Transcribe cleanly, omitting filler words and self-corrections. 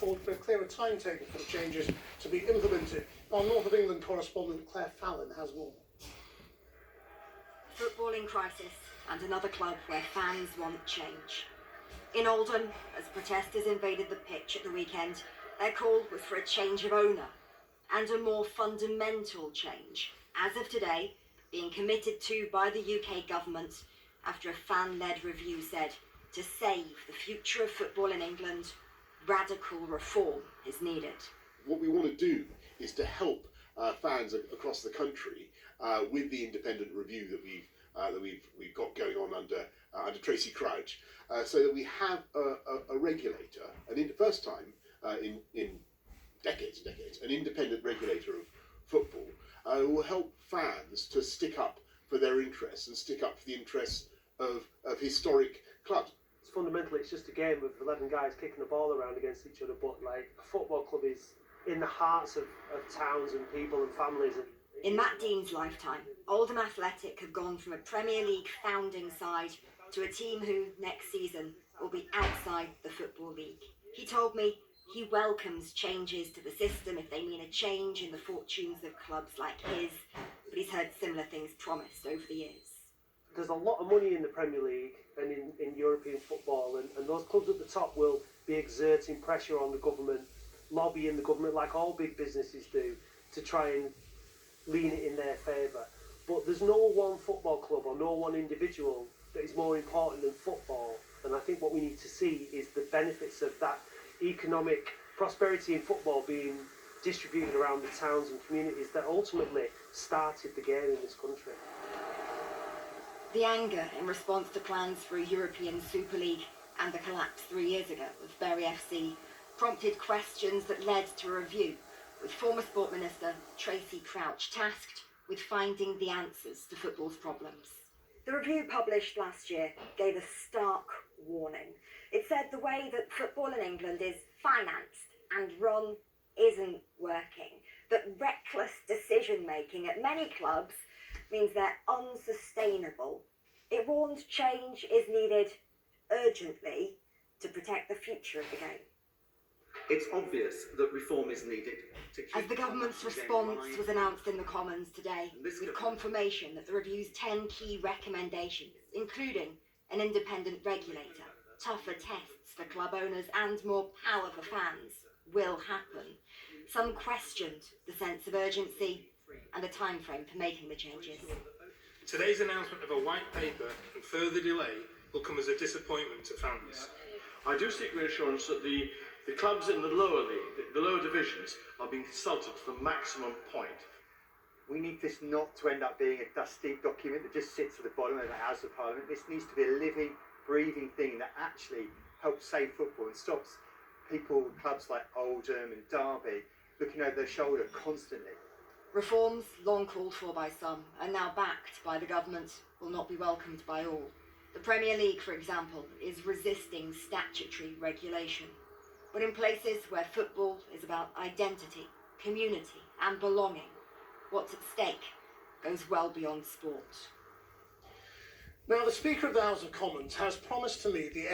called for a clearer timetable for the changes to be implemented. Our North of England correspondent Claire Fallon has more. Footballing crisis and another club where fans want change. In Oldham, as protesters invaded the pitch at the weekend, their call was for a change of owner and a more fundamental change, as of today, being committed to by the UK government after a fan-led review said, to save the future of football in England, radical reform is needed. What we want to do is to help fans across the country with the independent review that we've got going on under Tracy Crouch, so that we have a regulator, first time in decades and decades, an independent regulator of football who will help fans to stick up for their interests and stick up for the interests of historic clubs. Fundamentally, it's just a game of 11 guys kicking the ball around against each other, but like a football club is in the hearts of towns and people and families. In Matt Dean's lifetime, Oldham Athletic have gone from a Premier League founding side to a team who, next season, will be outside the Football League. He told me he welcomes changes to the system if they mean a change in the fortunes of clubs like his, but he's heard similar things promised over the years. There's a lot of money in the Premier League and in European football, and those clubs at the top will be exerting pressure on the government, lobbying the government like all big businesses do, to try and lean it in their favour. But there's no one football club or no one individual that is more important than football, and I think what we need to see is the benefits of that economic prosperity in football being distributed around the towns and communities that ultimately started the game in this country. The anger in response to plans for a European Super League and the collapse 3 years ago of Bury FC prompted questions that led to a review, with former Sport Minister Tracy Crouch tasked with finding the answers to football's problems. The review published last year gave a stark warning. It said the way that football in England is financed and run isn't working, that reckless decision-making at many clubs means they're unsustainable. It warned change is needed urgently to protect the future of the game. It's obvious that reform is needed to keep... As the government's response was announced in the Commons today, with confirmation that the review's 10 key recommendations, including an independent regulator, tougher tests for club owners and more power for fans, will happen. Some questioned the sense of urgency and a time frame for making the changes. Today's announcement of a white paper and further delay will come as a disappointment to fans. I do seek reassurance that the clubs in the lower league, the lower divisions, are being consulted to the maximum point. We need this not to end up being a dusty document that just sits at the bottom of the House of Parliament. This needs to be a living, breathing thing that actually helps save football and stops people, clubs like Oldham and Derby, looking over their shoulder constantly. Reforms, long called for by some, and now backed by the government, will not be welcomed by all. The Premier League, for example, is resisting statutory regulation. But in places where football is about identity, community and belonging, what's at stake goes well beyond sport. Now, the Speaker of the House of Commons has promised to lead the